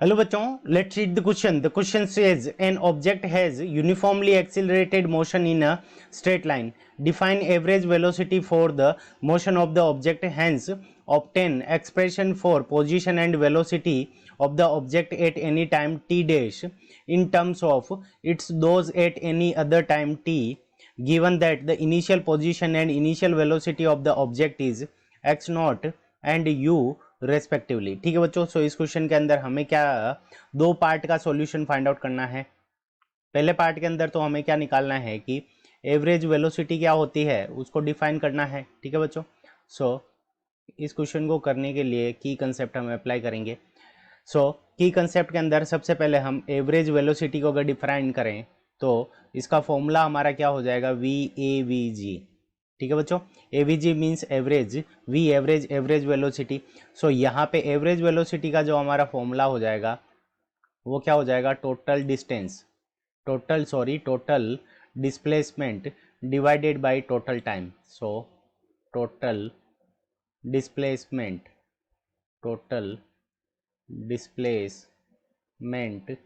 Hello बच्चों, let's read the question. The question says an object has uniformly accelerated motion in a straight line. Define average velocity for the motion of the object. Hence obtain expression for position and velocity of the object at any time t dash in terms of its those at any other time t, given that the initial position and initial velocity of the object is x naught and u respectively. ठीक है बच्चों, सो इस question के अंदर हमें क्या दो part का सॉल्यूशन फाइंड आउट करना है. पहले पार्ट के अंदर तो हमें क्या निकालना है कि एवरेज वेलोसिटी क्या होती है उसको डिफाइन करना है. ठीक है बच्चों, सो इस क्वेश्चन को करने के लिए की कंसेप्ट हम अप्लाई करेंगे. सो की कंसेप्ट के अंदर सबसे पहले हम एवरेज वेलोसिटी को अगर डिफाइन करें तो इसका फॉर्मूला हमारा क्या हो जाएगा, वी ए वी जी. ठीक है बच्चों, a v g means average, v average, average velocity. So यहाँ पे एवरेज वेलोसिटी का जो हमारा फॉर्मूला हो जाएगा वो क्या हो जाएगा, total distance, total displacement divided by total time. So total displacement, total displacement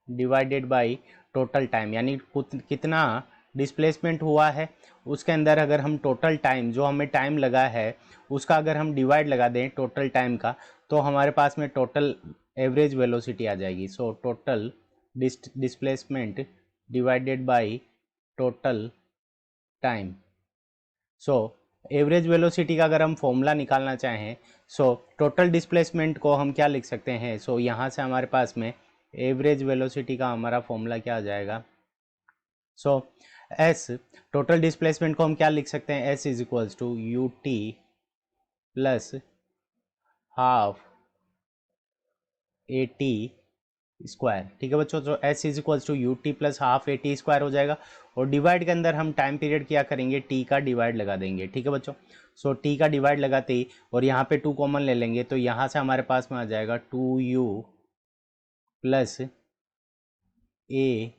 divided by total time, यानी कितना डिस्प्लेसमेंट हुआ है उसके अंदर अगर हम टोटल टाइम, जो हमें टाइम लगा है उसका अगर हम डिवाइड लगा दें टोटल टाइम का, तो हमारे पास में टोटल एवरेज वेलोसिटी आ जाएगी. So total displacement divided by total time. So average velocity का अगर हम फॉर्मूला निकालना चाहें, सो टोटल डिस्प्लेसमेंट को हम क्या लिख सकते हैं. सो यहाँ से हमारे पास में एवरेज वेलोसिटी का हमारा फॉर्मूला क्या आ जाएगा. सो एस, टोटल डिस्प्लेसमेंट को हम क्या लिख सकते हैं, S is equals to U T plus half A T square. ठीक है बच्चों, तो S is equals to U T plus half A T square हो जाएगा. और डिवाइड के अंदर हम टाइम पीरियड क्या करेंगे, टी का डिवाइड लगा देंगे. ठीक है बच्चों, सो टी का डिवाइड लगाते ही और यहाँ पे टू कॉमन ले लेंगे तो यहाँ से हमारे पास में आ जाएगा two U plus A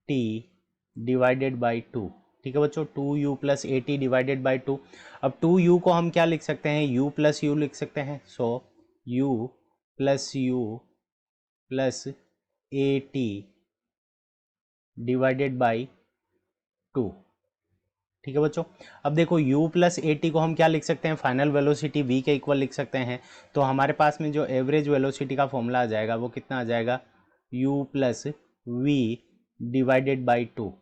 T divided by two. ठीक है बच्चों, two U plus A T divided by two. अब टू यू को हम क्या लिख सकते हैं, यू प्लस यू लिख सकते हैं. So you plus A T divided by two. ठीक है बच्चों, अब देखो u प्लस ए टी को हम क्या लिख सकते हैं, फाइनल वेलोसिटी v के इक्वल लिख सकते हैं. तो हमारे पास में जो एवरेज वेलोसिटी का फॉर्मूला आ जाएगा वो कितना आ जाएगा, u plus V divided by two.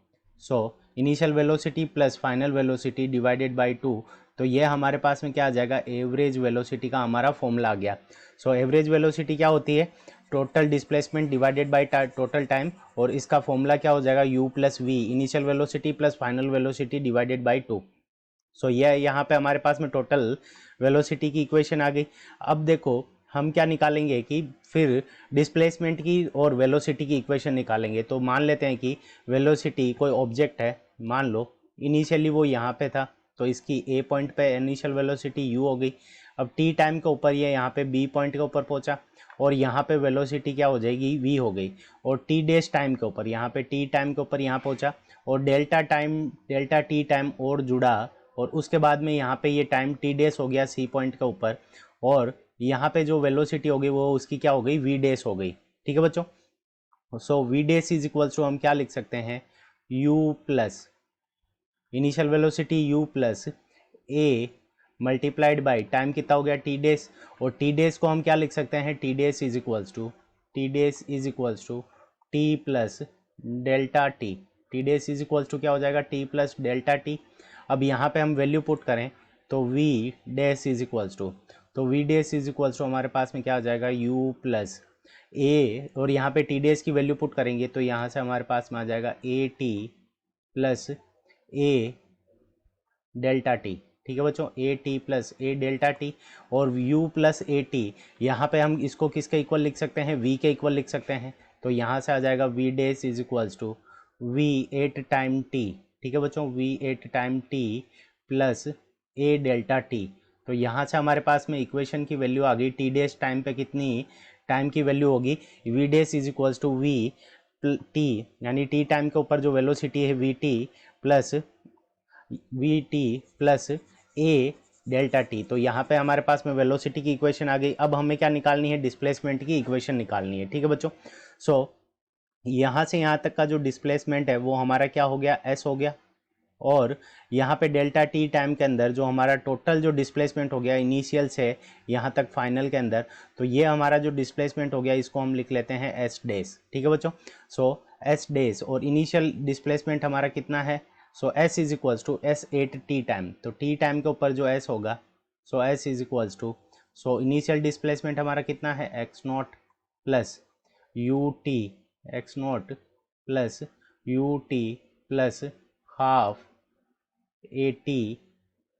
So initial velocity plus final velocity divided by two, तो ये हमारे पास में क्या आ जाएगा, एवरेज वेलोसिटी का हमारा फॉर्मूला आ गया. सो एवरेज वेलोसिटी क्या होती है, total displacement divided by total time, और इसका फॉर्मूला क्या हो जाएगा, u plus v, initial velocity plus final velocity divided by two. So ये यहाँ पे हमारे पास में टोटल वेलोसिटी की इक्वेशन आ गई. अब देखो हम क्या निकालेंगे कि फिर डिस्प्लेसमेंट की और वेलोसिटी की इक्वेशन निकालेंगे. तो मान लेते हैं कि वेलोसिटी कोई ऑब्जेक्ट है, मान लो इनिशियली वो यहाँ पे था, तो इसकी ए पॉइंट पे इनिशियल वेलोसिटी u हो गई. अब टी टाइम के ऊपर ये यहाँ पे बी पॉइंट के ऊपर पहुँचा और यहाँ पे वेलोसिटी क्या हो जाएगी, v हो गई. और टी डेज टाइम के ऊपर, यहाँ पे टी टाइम के ऊपर यहाँ पहुँचा और डेल्टा टी टाइम और जुड़ा, और उसके बाद में यहाँ पे ये टाइम टी डेज हो गया सी पॉइंट के ऊपर, और यहाँ पे जो वेलोसिटी हो गई वो उसकी क्या हो गई, वी डेज हो गई. ठीक है बच्चों, so V dash is equals to हम क्या लिख सकते हैं, u plus initial velocity u plus A multiplied by time कितना हो गया, टी डेज. और टी डेज को हम क्या लिख सकते हैं, T days is equals to T plus delta T. T days is equals to क्या हो जाएगा, टी प्लस डेल्टा टी. अब यहाँ पे हम वैल्यू पुट करें तो v dash is equals to, तो v dash is equals to हमारे पास में क्या आ जाएगा, u प्लस ए, और यहाँ पे टी डैश की वैल्यू पुट करेंगे तो यहाँ से हमारे पास में आ जाएगा A T plus A delta T. ठीक है बच्चों, A T plus A delta T. और u प्लस ए टी, यहाँ पे हम इसको किसके इक्वल लिख सकते हैं, v के इक्वल लिख सकते हैं. तो यहाँ से आ जाएगा v dash is equals to V at time T. ठीक है बच्चों, V at time T plus A delta T. तो यहाँ से हमारे पास में इक्वेशन की वैल्यू आ गई, टी डैश टाइम पे कितनी टाइम की वैल्यू होगी, v dash is equals to v t, यानी टी टाइम के ऊपर जो वेलोसिटी है v t plus v t plus ए डेल्टा टी। तो यहाँ पे हमारे पास में वेलोसिटी की इक्वेशन आ गई। अब हमें क्या निकालनी है, डिस्प्लेसमेंट की इक्वेशन निकालनी है। ठीक है बच्चों, सो यहाँ से यहाँ तक का जो डिस्प्लेसमेंट है वो हमारा क्या हो गया, एस हो गया। और यहाँ पे डेल्टा टी टाइम के अंदर जो हमारा टोटल जो डिस्प्लेसमेंट हो गया इनिशियल से यहाँ तक फाइनल के अंदर, तो ये हमारा जो डिस्प्लेसमेंट हो गया इसको हम लिख लेते हैं एस डेज। ठीक है बच्चों, सो एस डेज और इनिशियल डिस्प्लेसमेंट हमारा कितना है, so s is equals to s at t time. तो टी टाइम के ऊपर जो एस होगा, so s is equals to, so initial displacement हमारा कितना है, x not plus you t, x not plus U T plus half A T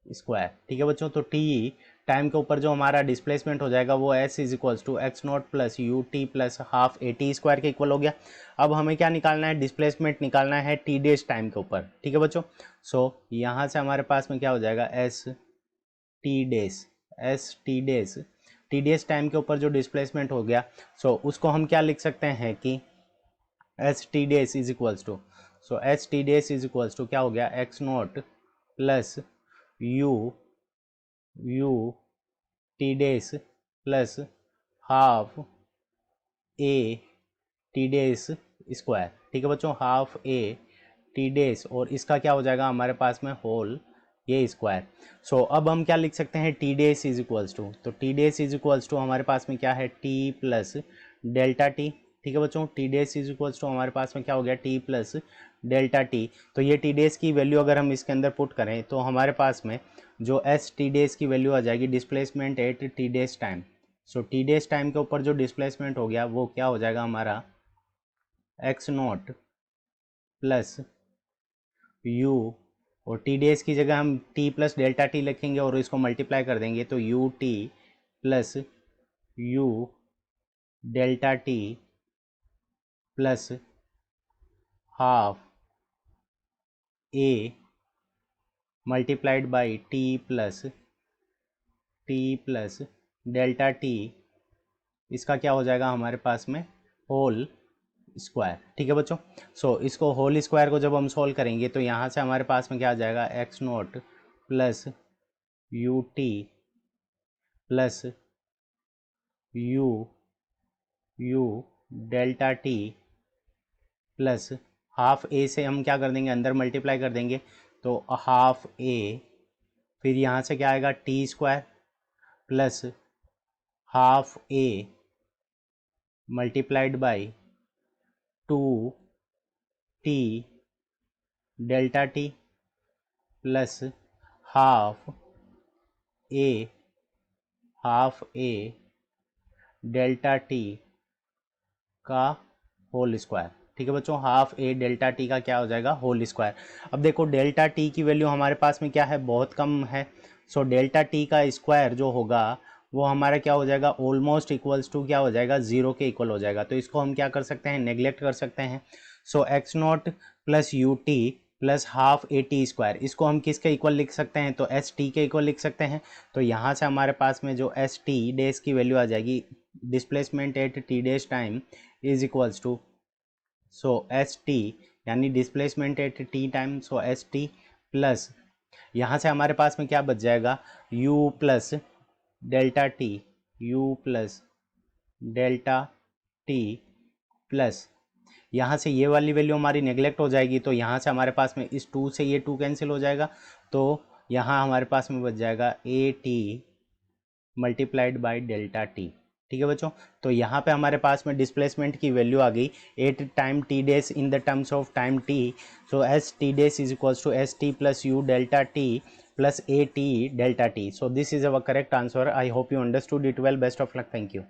square. ठीक है बच्चों, तो टी टाइम के ऊपर जो हमारा डिस्प्लेसमेंट हो जाएगा वो S is equals to X not plus U T plus half A T square के इक्वल हो गया। अब हमें क्या निकालना है, डिस्प्लेसमेंट निकालना है टी डेज टाइम के ऊपर। ठीक है बच्चों, सो यहाँ से हमारे पास में क्या हो जाएगा, S T days, S T days, T dash time के ऊपर जो डिस्प्लेसमेंट हो गया, सो उसको हम क्या लिख सकते हैं कि S T days is equals to, so S T days is equals to क्या हो गया, X not plus you T dash plus half A T dash square. ठीक है बच्चों, हाफ ए टी डेज और इसका क्या हो जाएगा हमारे पास में होल ये स्क्वायर। सो अब हम क्या लिख सकते हैं, T days is equals to, तो t days is equals to हमारे पास में क्या है, टी प्लस डेल्टा टी। ठीक है बच्चों, T days is equals to हमारे पास में क्या हो गया, टी प्लस डेल्टा टी। तो ये टी डेज की वैल्यू अगर हम इसके अंदर पुट करें तो हमारे पास में जो एस टी डेज की वैल्यू आ जाएगी, displacement at t dash time. So T dash time के ऊपर जो डिस्प्लेसमेंट हो गया वो क्या हो जाएगा हमारा, एक्स नॉट प्लस यू, और टी डेज की जगह हम टी प्लस डेल्टा टी लिखेंगे और इसको मल्टीप्लाई कर देंगे तो U T plus u delta t plus half A multiplied by T plus delta T, इसका क्या हो जाएगा हमारे पास में होल स्क्वायर। ठीक है बच्चों, सो इसको होल स्क्वायर को जब हम सोल्व करेंगे तो यहाँ से हमारे पास में क्या आ जाएगा, x nought plus U T plus u delta t plus half a से हम क्या कर देंगे, अंदर मल्टीप्लाई कर देंगे तो हाफ ए, फिर यहाँ से क्या आएगा, T square plus half A multiplied by two T delta t plus half A delta T का होल स्क्वायर। ठीक है बच्चों, हाफ ए डेल्टा टी का क्या हो जाएगा, होल स्क्वायर। अब देखो डेल्टा टी की वैल्यू हमारे पास में क्या है, बहुत कम है। सो डेल्टा टी का स्क्वायर जो होगा वो हमारा क्या हो जाएगा, ऑलमोस्ट इक्वल्स टू क्या हो जाएगा, जीरो के इक्वल हो जाएगा। तो इसको हम क्या कर सकते हैं, नेग्लेक्ट कर सकते हैं। So x not plus U T plus half A T square, इसको हम किसके इक्वल लिख सकते हैं, तो एस टी के इक्वल लिख सकते हैं। तो यहाँ से हमारे पास में जो एस टी डेज की वैल्यू आ जाएगी, displacement at t dash time is equals to, so S t यानी displacement at t time, so S t plus यहाँ से हमारे पास में क्या बच जाएगा, u plus delta t plus यहाँ से ये वाली वैल्यू हमारी नेग्लेक्ट हो जाएगी। तो यहाँ से हमारे पास में इस 2 से ये 2 कैंसिल हो जाएगा, तो यहाँ हमारे पास में बच जाएगा A T multiplied by delta T. ठीक है बच्चों, तो यहाँ पे हमारे पास में डिस्प्लेसमेंट की वैल्यू आ गई 8 time t days in the terms of time t. So S T days is equals to s t plus u delta t plus A t delta t. So this is our correct answer. I hope you understood it well. Best of luck. Thank you.